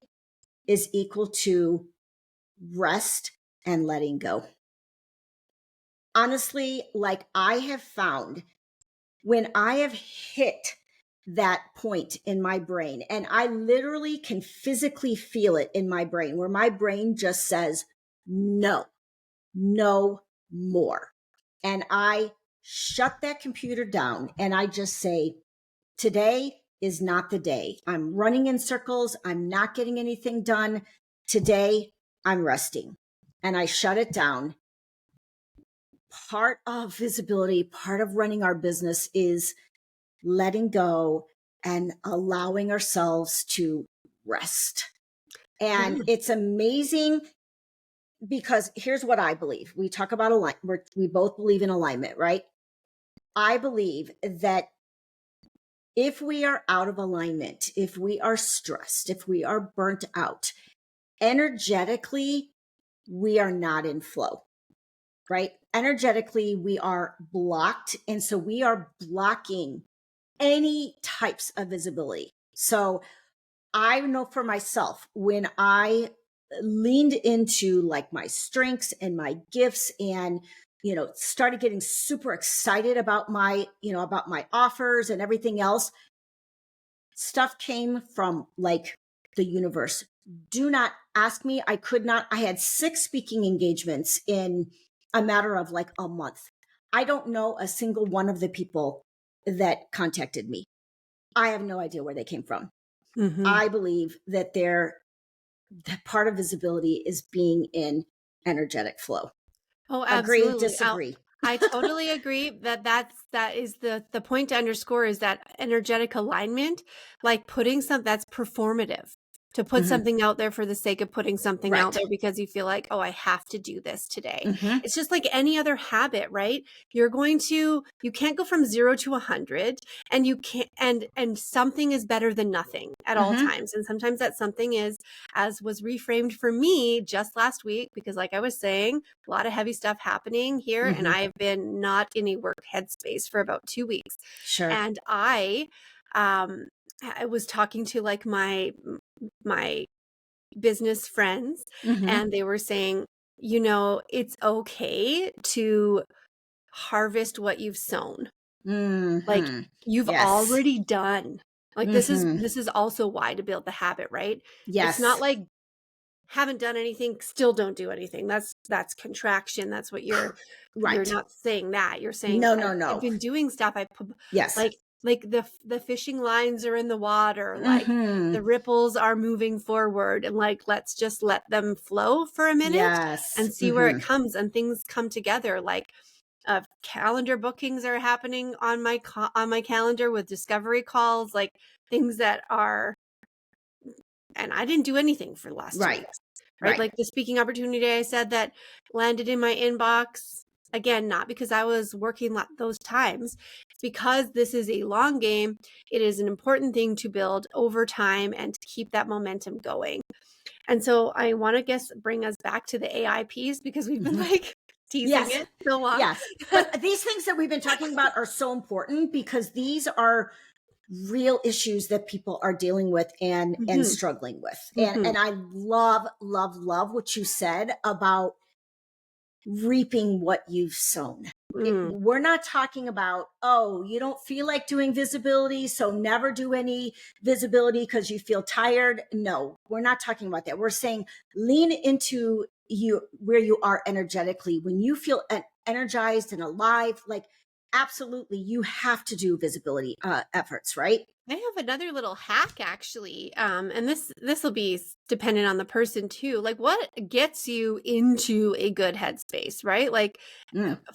[SPEAKER 1] is equal to rest and letting go. Honestly, like I have found when I have hit that point in my brain, and I literally can physically feel it in my brain, where my brain just says, no, no more. And I shut that computer down and I just say, today is not the day. I'm running in circles. I'm not getting anything done. Today, I'm resting. And I shut it down. Part of visibility, part of running our business is letting go and allowing ourselves to rest.
[SPEAKER 2] Yeah.
[SPEAKER 1] And it's amazing because here's what I believe. We talk about alignment. We both believe in alignment, right? I believe that if we are out of alignment, if we are stressed, if we are burnt out, energetically, we are not in flow, right? Energetically, we are blocked. And so we are blocking any types of visibility. So I know for myself, when I leaned into like my strengths and my gifts and started getting super excited about about my offers and everything else, stuff came from like the universe. Do not ask me. I had 6 speaking engagements in a matter of like a month. I don't know a single one of the people that contacted me. I have no idea where they came from.
[SPEAKER 2] Mm-hmm.
[SPEAKER 1] I believe that that part of visibility is being in energetic flow.
[SPEAKER 2] Oh,
[SPEAKER 1] Agree,
[SPEAKER 2] absolutely.
[SPEAKER 1] disagree.
[SPEAKER 2] I totally agree that is the point to underscore, is that energetic alignment, like putting that's performative. To put
[SPEAKER 1] Mhm.
[SPEAKER 2] something out there for the sake of putting something out
[SPEAKER 1] Right.
[SPEAKER 2] there because you feel like, oh, I have to do this today.
[SPEAKER 1] Hmm.
[SPEAKER 2] It's just like any other habit, right? You can't go from 0 to 100, and you can't, and something is better than nothing at all
[SPEAKER 1] Hmm.
[SPEAKER 2] times. And sometimes that something is, as was reframed for me just last week, because like I was saying, a lot of heavy stuff happening here, and
[SPEAKER 1] Hmm.
[SPEAKER 2] I've been not in a work headspace for about 2 weeks.
[SPEAKER 1] Sure.
[SPEAKER 2] And I was talking to like my business friends,
[SPEAKER 1] Hmm.
[SPEAKER 2] and they were saying, it's okay to harvest what you've sown. Like,
[SPEAKER 1] Hmm.
[SPEAKER 2] you've
[SPEAKER 1] Yes.
[SPEAKER 2] already done. Like, this is
[SPEAKER 1] Hmm.
[SPEAKER 2] this is also why to build the habit, right? It's not
[SPEAKER 1] Yes.
[SPEAKER 2] like haven't done anything, still don't do anything. That's contraction. That's what you're
[SPEAKER 1] Right.
[SPEAKER 2] not saying that. You're saying
[SPEAKER 1] No, no,
[SPEAKER 2] I've
[SPEAKER 1] no.
[SPEAKER 2] been doing stuff.
[SPEAKER 1] Yes.
[SPEAKER 2] Like the fishing lines are in the water, like
[SPEAKER 1] Hmm.
[SPEAKER 2] the ripples are moving forward, and like let's just let them flow for a minute
[SPEAKER 1] Yes.
[SPEAKER 2] and see where
[SPEAKER 1] Hmm.
[SPEAKER 2] it comes, and things come together. Like calendar bookings are happening on my calendar with discovery calls, like things that are, and I didn't do anything for the last 2
[SPEAKER 1] Right.
[SPEAKER 2] weeks, right?
[SPEAKER 1] Right.
[SPEAKER 2] Like the speaking opportunity I said that landed in my inbox. again, not because I was working those times. It's because this is a long game. It is an important thing to build over time and to keep that momentum going. And so I want to bring us back to the AI piece, because we've been like teasing
[SPEAKER 1] Yes.
[SPEAKER 2] it so long.
[SPEAKER 1] Yes. But these things that we've been talking about are so important because these are real issues that people are dealing with and struggling with. And I love what you said about reaping what you've sown. We're not talking about, oh, you don't feel like doing visibility, so never do any visibility because you feel tired. No, we're not talking about that. We're saying lean into you where you are energetically. When you feel energized and alive, like absolutely you have to do visibility efforts, right?
[SPEAKER 2] I have another little hack, actually, and this will be dependent on the person too. Like, what gets you into a good headspace, right? Like,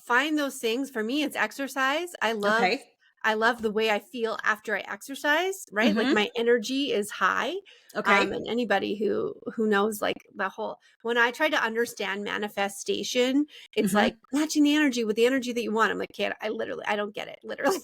[SPEAKER 2] find those things. For me, it's exercise. I love the way I feel after I exercise, right? Like my energy is high. And anybody who knows, like, the whole, when I try to understand manifestation, it's like matching the energy with the energy that you want. I'm like, I don't get it. Literally.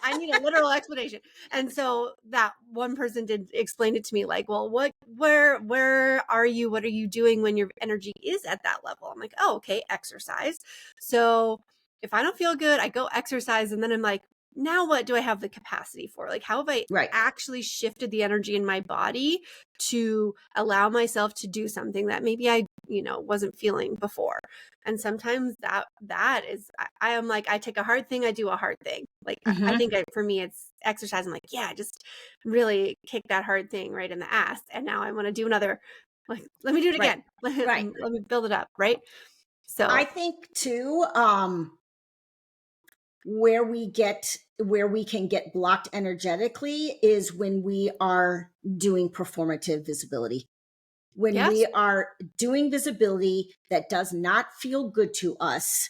[SPEAKER 2] I need a literal explanation. And so that one person did explain it to me, like, well, where are you? What are you doing when your energy is at that level? I'm like, oh, okay, exercise. So if I don't feel good, I go exercise. And then I'm like, now what do I have the capacity for? Like, how have I actually shifted the energy in my body to allow myself to do something that maybe I, wasn't feeling before? And sometimes that is, I am like, I take a hard thing, I do a hard thing. Like, I think for me, it's exercise. I'm like, yeah, just really kick that hard thing right in the ass. And now I want to do another, like, let me do it again. Let me build it up. Right. So
[SPEAKER 1] I think too, where we can get blocked energetically is when we are doing performative visibility. When we are doing visibility that does not feel good to us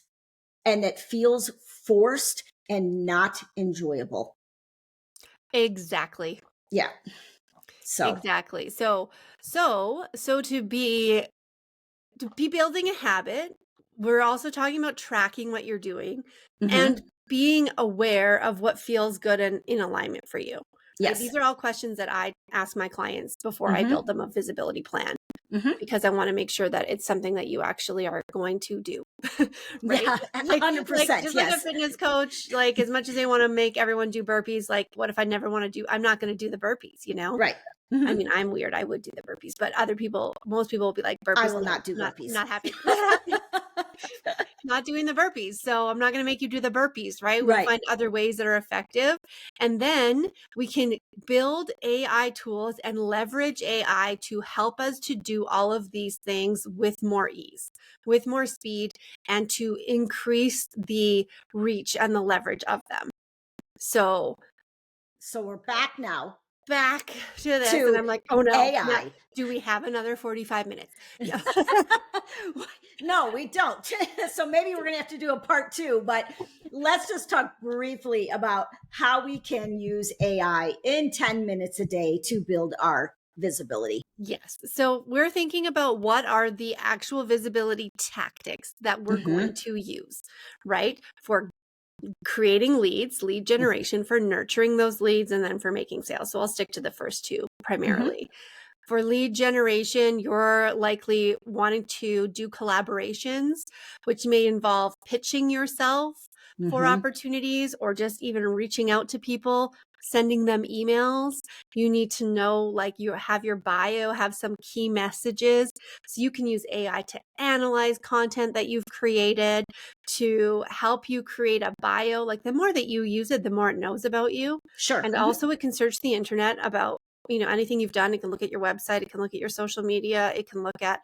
[SPEAKER 1] and that feels forced and not enjoyable.
[SPEAKER 2] Exactly.
[SPEAKER 1] Yeah. So
[SPEAKER 2] exactly. So to be building a habit, we're also talking about tracking what you're doing and being aware of what feels good and in alignment for you. Right?
[SPEAKER 1] yes.
[SPEAKER 2] These are all questions that I ask my clients before I build them a visibility plan, because I want to make sure that it's something that you actually are going to do. Right?
[SPEAKER 1] Yeah, 100%.
[SPEAKER 2] Just
[SPEAKER 1] yes.
[SPEAKER 2] like a fitness coach, like, as much as they want to make everyone do burpees, like, what if I never want to do, I'm not going to do the burpees,
[SPEAKER 1] Right.
[SPEAKER 2] I mean, I'm weird. I would do the burpees, but most people will be like, burpees.
[SPEAKER 1] I will not do burpees.
[SPEAKER 2] Not happy. Not doing the burpees. So I'm not going to make you do the burpees, right? We'll find other ways that are effective. And then we can build AI tools and leverage AI to help us to do all of these things with more ease, with more speed, and to increase the reach and the leverage of them. So
[SPEAKER 1] we're back now.
[SPEAKER 2] Back to this, and I'm like, oh no,
[SPEAKER 1] AI.
[SPEAKER 2] Do we have another 45 minutes? Yeah.
[SPEAKER 1] No, we don't. So maybe we're going to have to do a part 2, but let's just talk briefly about how we can use AI in 10 minutes a day to build our visibility.
[SPEAKER 2] Yes. So we're thinking about what are the actual visibility tactics that we're going to use, right? For creating leads, lead generation, for nurturing those leads, and then for making sales. So I'll stick to the first two primarily. For lead generation, you're likely wanting to do collaborations, which may involve pitching yourself for opportunities, or just even reaching out to people, sending them emails. You need to know, like, you have your bio, have some key messages. So you can use AI to analyze content that you've created to help you create a bio. Like, the more that you use it, the more it knows about you.
[SPEAKER 1] Sure.
[SPEAKER 2] And also it can search the internet about, anything you've done. It can look at your website. It can look at your social media. It can look at,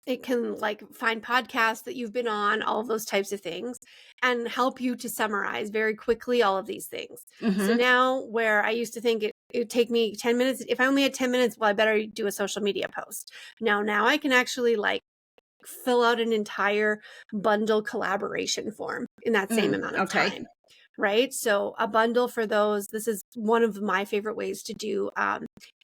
[SPEAKER 2] it can, like, find podcasts that you've been on, all of those types of things, and help you to summarize very quickly all of these things. So now, where I used to think it would take me 10 minutes, if I only had 10 minutes, well, I better do a social media post. Now I can actually, like, fill out an entire bundle collaboration form in that same amount of time. Right? So a bundle, for those, this is one of my favorite ways to do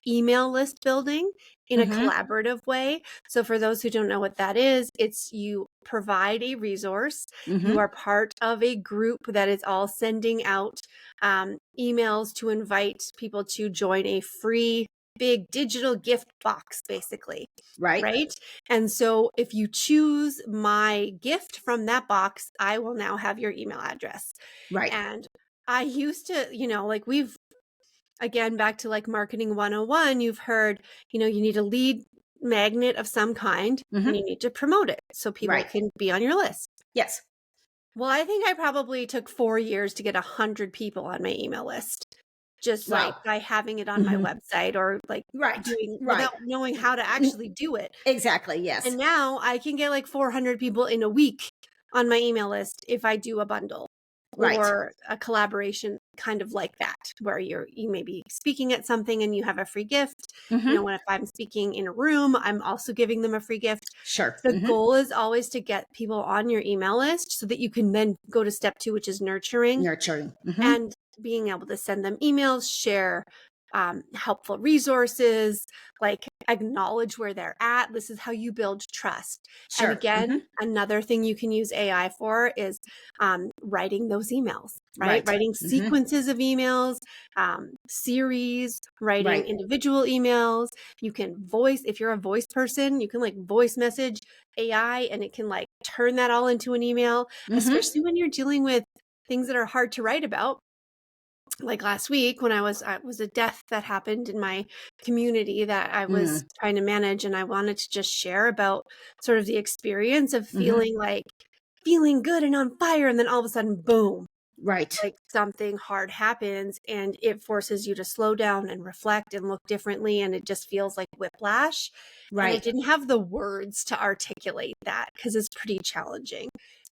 [SPEAKER 2] email list building in a
[SPEAKER 1] Mm-hmm.
[SPEAKER 2] collaborative way. So for those who don't know what that is, it's you provide a resource. You
[SPEAKER 1] Mm-hmm.
[SPEAKER 2] are part of a group that is all sending out emails to invite people to join a free big digital gift box, basically.
[SPEAKER 1] Right.
[SPEAKER 2] Right. And so if you choose my gift from that box, I will now have your email address.
[SPEAKER 1] Right.
[SPEAKER 2] And I used to, like we've, again, back to like marketing 101, you've heard, you need a lead magnet of some kind and
[SPEAKER 1] Mm-hmm.
[SPEAKER 2] you need to promote it so people
[SPEAKER 1] Right.
[SPEAKER 2] can be on your list.
[SPEAKER 1] Yes.
[SPEAKER 2] Well, I think I probably took 4 years to get 100 people on my email list, just like
[SPEAKER 1] Wow.
[SPEAKER 2] by having it on my
[SPEAKER 1] Mm-hmm.
[SPEAKER 2] website or like
[SPEAKER 1] Right.
[SPEAKER 2] doing
[SPEAKER 1] Right.
[SPEAKER 2] without knowing how to actually do it.
[SPEAKER 1] Exactly. Yes.
[SPEAKER 2] And now I can get like 400 people in a week on my email list if I do a bundle
[SPEAKER 1] Right.
[SPEAKER 2] or a collaboration kind of like that, where you may be speaking at something and you have a free gift.
[SPEAKER 1] Mm-hmm.
[SPEAKER 2] When if I'm speaking in a room, I'm also giving them a free gift.
[SPEAKER 1] Sure.
[SPEAKER 2] The
[SPEAKER 1] Mm-hmm.
[SPEAKER 2] goal is always to get people on your email list so that you can then go to step 2, which is nurturing
[SPEAKER 1] Nurturing. Mm-hmm.
[SPEAKER 2] and being able to send them emails, share helpful resources, like acknowledge where they're at. This is how you build trust. And
[SPEAKER 1] Sure. Mm-hmm.
[SPEAKER 2] again, another thing you can use AI for is writing those emails, right?
[SPEAKER 1] Right.
[SPEAKER 2] Writing
[SPEAKER 1] Mm-hmm.
[SPEAKER 2] sequences of emails, series, writing
[SPEAKER 1] Right.
[SPEAKER 2] individual emails. You can voice, if you're a voice person, you can like voice message AI and it can like turn that all into an email,
[SPEAKER 1] Mm-hmm.
[SPEAKER 2] especially when you're dealing with things that are hard to write about. Like last week when I was a death that happened in my community that I was trying to manage, and I wanted to just share about sort of the experience of
[SPEAKER 1] Mm-hmm.
[SPEAKER 2] feeling good and on fire, and then all of a sudden, boom,
[SPEAKER 1] Right.
[SPEAKER 2] like something hard happens and it forces you to slow down and reflect and look differently, and it just feels like whiplash. And I
[SPEAKER 1] Right.
[SPEAKER 2] didn't have the words to articulate that because it's pretty challenging.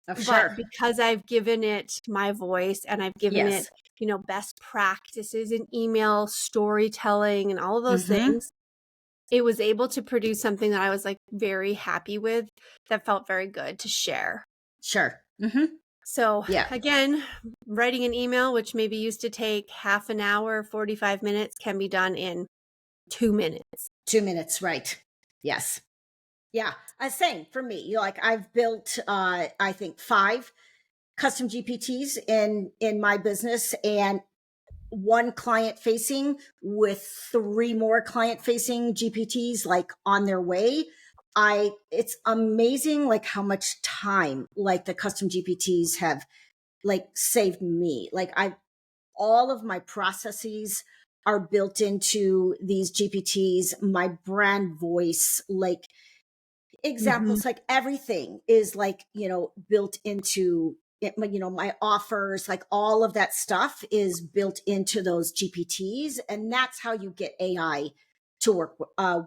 [SPEAKER 2] But
[SPEAKER 1] Sure.
[SPEAKER 2] because I've given it my voice and I've given it,
[SPEAKER 1] Yes.
[SPEAKER 2] best practices in email storytelling and all of those
[SPEAKER 1] Mm-hmm.
[SPEAKER 2] things, it was able to produce something that I was like very happy with, that felt very good to share.
[SPEAKER 1] Sure. Mm-hmm.
[SPEAKER 2] So
[SPEAKER 1] Yeah.
[SPEAKER 2] again, writing an email, which maybe used to take half an hour, 45 minutes, can be done in 2 minutes.
[SPEAKER 1] 2 minutes. Right. Yes. Yeah. Same for me. Like I've built, I think 5 custom GPTs in my business, and 1 client facing with 3 more client facing GPTs like on their way. It's amazing like how much time like the custom GPTs have like saved me. Like all of my processes are built into these GPTs, my brand voice, like
[SPEAKER 2] Mm-hmm.
[SPEAKER 1] examples, like everything is like, built into it, my offers, like all of that stuff is built into those GPTs. And that's how you get AI to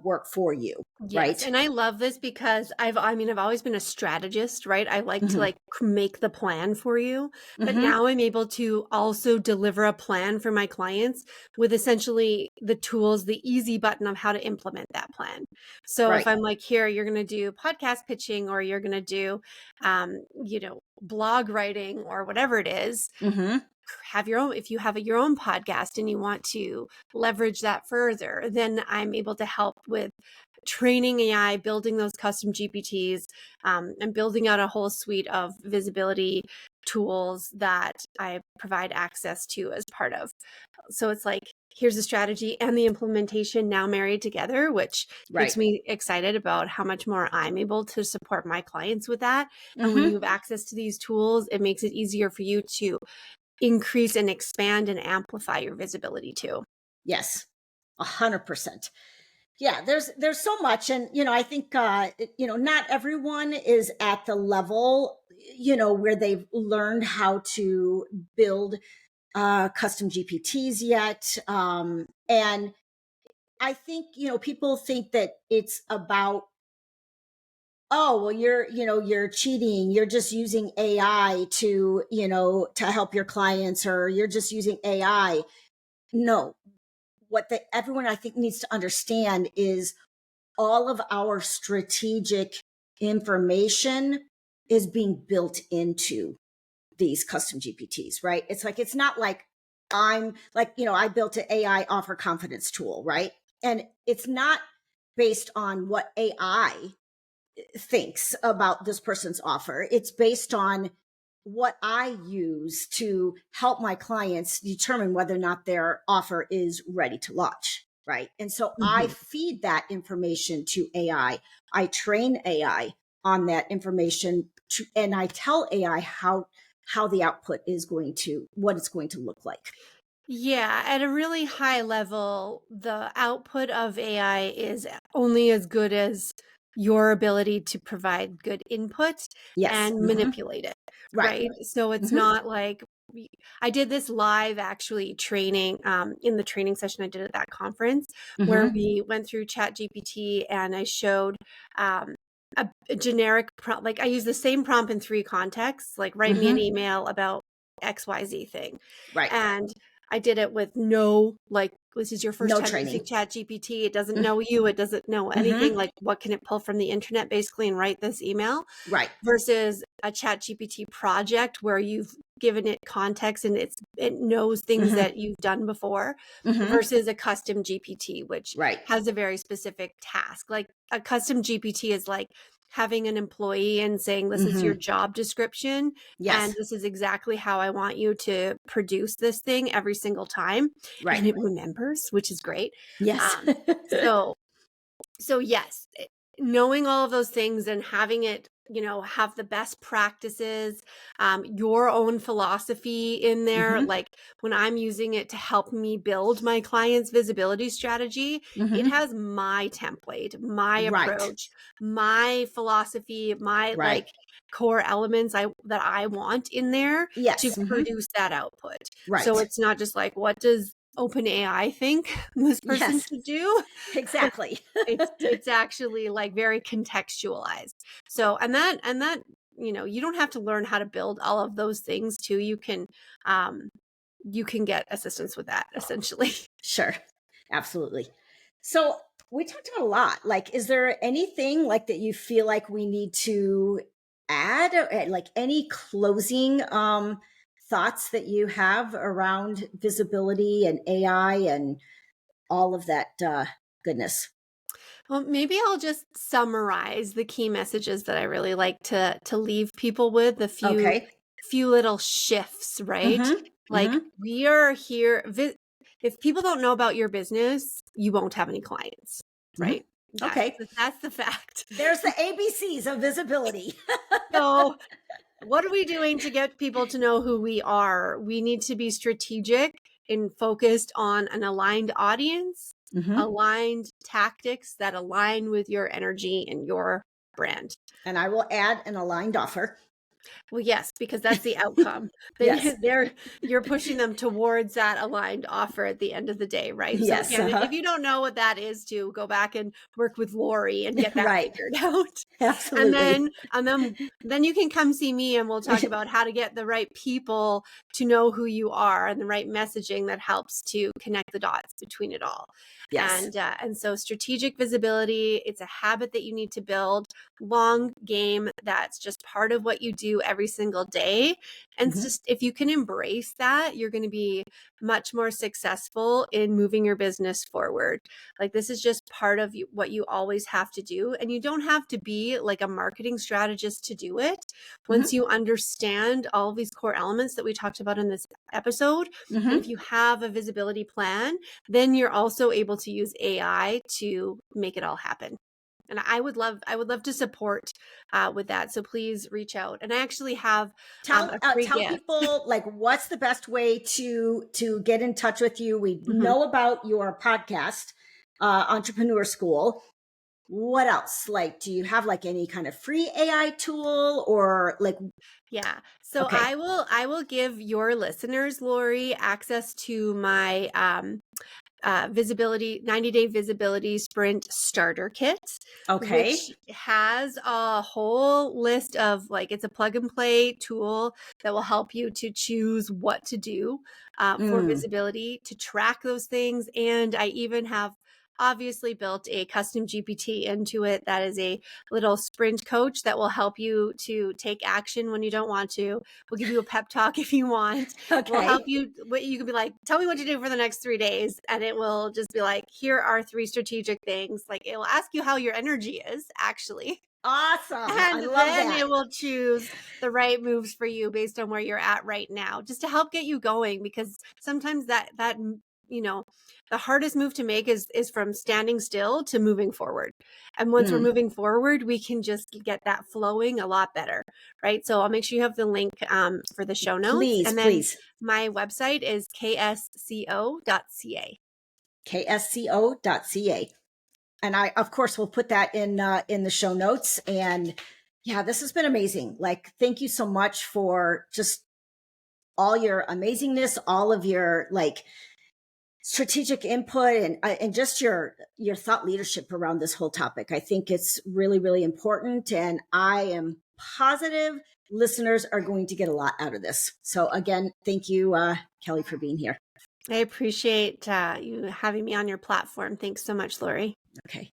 [SPEAKER 1] work for you.
[SPEAKER 2] Yes,
[SPEAKER 1] Right.
[SPEAKER 2] and I love this because I've always been a strategist, right? I like to
[SPEAKER 1] Mm-hmm.
[SPEAKER 2] like make the plan for you, but
[SPEAKER 1] Mm-hmm.
[SPEAKER 2] now I'm able to also deliver a plan for my clients with essentially the tools, the easy button of how to implement that plan. So if
[SPEAKER 1] Right.
[SPEAKER 2] I'm like, here, you're going to do podcast pitching, or you're going to do, blog writing, or whatever it is,
[SPEAKER 1] Mm-hmm.
[SPEAKER 2] have your own, if you have your own podcast and you want to leverage that further, then I'm able to help with training AI, building those custom GPTs, and building out a whole suite of visibility tools that I provide access to as part of. So it's like, here's a strategy and the implementation now married together, which makes
[SPEAKER 1] Right.
[SPEAKER 2] me excited about how much more I'm able to support my clients with that. And when you
[SPEAKER 1] Mm-hmm.
[SPEAKER 2] have access to these tools, it makes it easier for you to increase and expand and amplify your visibility too.
[SPEAKER 1] Yes. 100%. Yeah, there's so much, and I think not everyone is at the level where they've learned how to build custom GPTs yet. And I think people think that it's about, oh well, you're cheating, you're just using AI to help your clients, or you're just using AI. No, everyone I think needs to understand is all of our strategic information is being built into these custom GPTs, right? It's like, it's not like I'm like, I built an AI offer confidence tool, right? And it's not based on what AI thinks about this person's offer. It's based on what I use to help my clients determine whether or not their offer is ready to launch. Right. And so I
[SPEAKER 2] Mhm.
[SPEAKER 1] feed that information to AI. I train AI on that information and I tell AI how the output is going to, what it's going to look like.
[SPEAKER 2] Yeah, at a really high level, the output of AI is only as good as your ability to provide good input
[SPEAKER 1] Yes.
[SPEAKER 2] and manipulate it,
[SPEAKER 1] Right.
[SPEAKER 2] right? So it's
[SPEAKER 1] Mm-hmm.
[SPEAKER 2] not like I did this live actually training in the training session I did at that conference where
[SPEAKER 1] Mm-hmm.
[SPEAKER 2] we went through Chat GPT and I showed um, a generic prompt. Like I use the same prompt in three contexts, like write me an
[SPEAKER 1] Mm-hmm.
[SPEAKER 2] email about XYZ thing.
[SPEAKER 1] Right.
[SPEAKER 2] And I did it with no, like, this is your first
[SPEAKER 1] No
[SPEAKER 2] time using
[SPEAKER 1] training.
[SPEAKER 2] Chat GPT. It doesn't know you. It doesn't know anything.
[SPEAKER 1] Mm-hmm.
[SPEAKER 2] Like, what can it pull from the internet basically and write this email?
[SPEAKER 1] Right.
[SPEAKER 2] Versus a Chat GPT project where you've given it context and it knows things
[SPEAKER 1] Mm-hmm.
[SPEAKER 2] that you've done before
[SPEAKER 1] Mm-hmm.
[SPEAKER 2] versus a custom GPT, which
[SPEAKER 1] Right.
[SPEAKER 2] has a very specific task. Like a custom GPT is like having an employee and saying, this is
[SPEAKER 1] Mm-hmm.
[SPEAKER 2] your job description. And
[SPEAKER 1] Yes.
[SPEAKER 2] this is exactly how I want you to produce this thing every single time.
[SPEAKER 1] Right.
[SPEAKER 2] And it remembers, which is great.
[SPEAKER 1] Yes.
[SPEAKER 2] Um, so yes, knowing all of those things and having it, have the best practices, your own philosophy in there.
[SPEAKER 1] Mm-hmm.
[SPEAKER 2] Like when I'm using it to help me build my client's visibility strategy, it
[SPEAKER 1] Mm-hmm.
[SPEAKER 2] has my template, my
[SPEAKER 1] Right.
[SPEAKER 2] approach, my philosophy, my
[SPEAKER 1] Right.
[SPEAKER 2] like core elements that I want in there to
[SPEAKER 1] Yes. Mm-hmm.
[SPEAKER 2] produce that output. So
[SPEAKER 1] Right.
[SPEAKER 2] it's not just like, what does OpenAI think this person
[SPEAKER 1] Yes.
[SPEAKER 2] should do?
[SPEAKER 1] Exactly.
[SPEAKER 2] It's actually like very contextualized. So and that you don't have to learn how to build all of those things too. Um you can get assistance with that essentially.
[SPEAKER 1] Sure. Absolutely. So we talked about a lot. Like, is there anything like that you feel like we need to add, or like any closing thoughts that you have around visibility and AI and all of that goodness?
[SPEAKER 2] Well, maybe I'll just summarize the key messages that I really like to leave people with, the
[SPEAKER 1] Okay.
[SPEAKER 2] few little shifts, right?
[SPEAKER 1] Mm-hmm.
[SPEAKER 2] Like
[SPEAKER 1] Mm-hmm.
[SPEAKER 2] we are here if people don't know about your business, you won't have any clients,
[SPEAKER 1] Mm-hmm.
[SPEAKER 2] right?
[SPEAKER 1] Okay.
[SPEAKER 2] That's the fact.
[SPEAKER 1] There's the ABCs of visibility.
[SPEAKER 2] So what are we doing to get people to know who we are? We need to be strategic and focused on an aligned audience,
[SPEAKER 1] Mm-hmm.
[SPEAKER 2] aligned tactics that align with your energy and your brand.
[SPEAKER 1] And I will add an aligned offer.
[SPEAKER 2] Well, yes, because that's the outcome.
[SPEAKER 1] Yes.
[SPEAKER 2] You're pushing them towards that aligned offer at the end of the day, right? So
[SPEAKER 1] Yes.
[SPEAKER 2] again,
[SPEAKER 1] Uh-huh.
[SPEAKER 2] if you don't know what that is, to go back and work with Lori and get that
[SPEAKER 1] Right.
[SPEAKER 2] figured out. And
[SPEAKER 1] Absolutely.
[SPEAKER 2] then you can come see me and we'll talk about how to get the right people to know who you are and the right messaging that helps to connect the dots between it all.
[SPEAKER 1] Yes.
[SPEAKER 2] And so strategic visibility, it's a habit that you need to build, long game that's just part of what you do every single day. And it's
[SPEAKER 1] Mm-hmm.
[SPEAKER 2] just if you can embrace that, you're going to be much more successful in moving your business forward. Like this is just part of what you always have to do. And you don't have to be like a marketing strategist to do it. Once
[SPEAKER 1] Mm-hmm.
[SPEAKER 2] you understand all of these core elements that we talked about in this episode, and if
[SPEAKER 1] Mm-hmm.
[SPEAKER 2] you have a visibility plan, then you're also able to use AI to make it all happen. And I would love to support with that. So please reach out. And I actually have
[SPEAKER 1] Tell
[SPEAKER 2] a free
[SPEAKER 1] tell
[SPEAKER 2] gift.
[SPEAKER 1] people like what's the best way to get in touch with you. We
[SPEAKER 2] Mhm.
[SPEAKER 1] know about your podcast, Entrepreneur School. What else? Like, do you have like any kind of free AI tool or like?
[SPEAKER 2] Yeah. So
[SPEAKER 1] Okay.
[SPEAKER 2] I will give your listeners, Lori, access to my visibility 90-day visibility sprint starter kit, which
[SPEAKER 1] Okay.
[SPEAKER 2] has a whole list of like it's a plug and play tool that will help you to choose what to do for
[SPEAKER 1] Mm.
[SPEAKER 2] visibility, to track those things. And I even have obviously built a custom GPT into it that is a little sprint coach that will help you to take action when you don't want to. We'll give you a pep talk if you want. We'll help
[SPEAKER 1] Okay.
[SPEAKER 2] you. You can be like, tell me what to do for the next 3 days. And it will just be like, here are 3 strategic things. Like it will ask you how your energy is actually.
[SPEAKER 1] Awesome. I
[SPEAKER 2] And
[SPEAKER 1] love
[SPEAKER 2] then
[SPEAKER 1] that.
[SPEAKER 2] it will choose the right moves for you based on where you're at right now, just to help get you going. Because sometimes that you know, the hardest move to make is from standing still to moving forward. And once we're
[SPEAKER 1] Mm,
[SPEAKER 2] moving forward, we can just get that flowing a lot better, right? So I'll make sure you have the link for the show notes.
[SPEAKER 1] please,
[SPEAKER 2] And then
[SPEAKER 1] please.
[SPEAKER 2] my website is ksco.ca.
[SPEAKER 1] ksco.ca. And I, of course, will put that in the show notes. And yeah, this has been amazing. Like, thank you so much for just all your amazingness, all of your like strategic input, and just your thought leadership around this whole topic. I think it's really, really important, and I am positive listeners are going to get a lot out of this. So again, thank you, Kelly, for being here.
[SPEAKER 2] I appreciate you having me on your platform. Thanks so much, Lori.
[SPEAKER 1] Okay.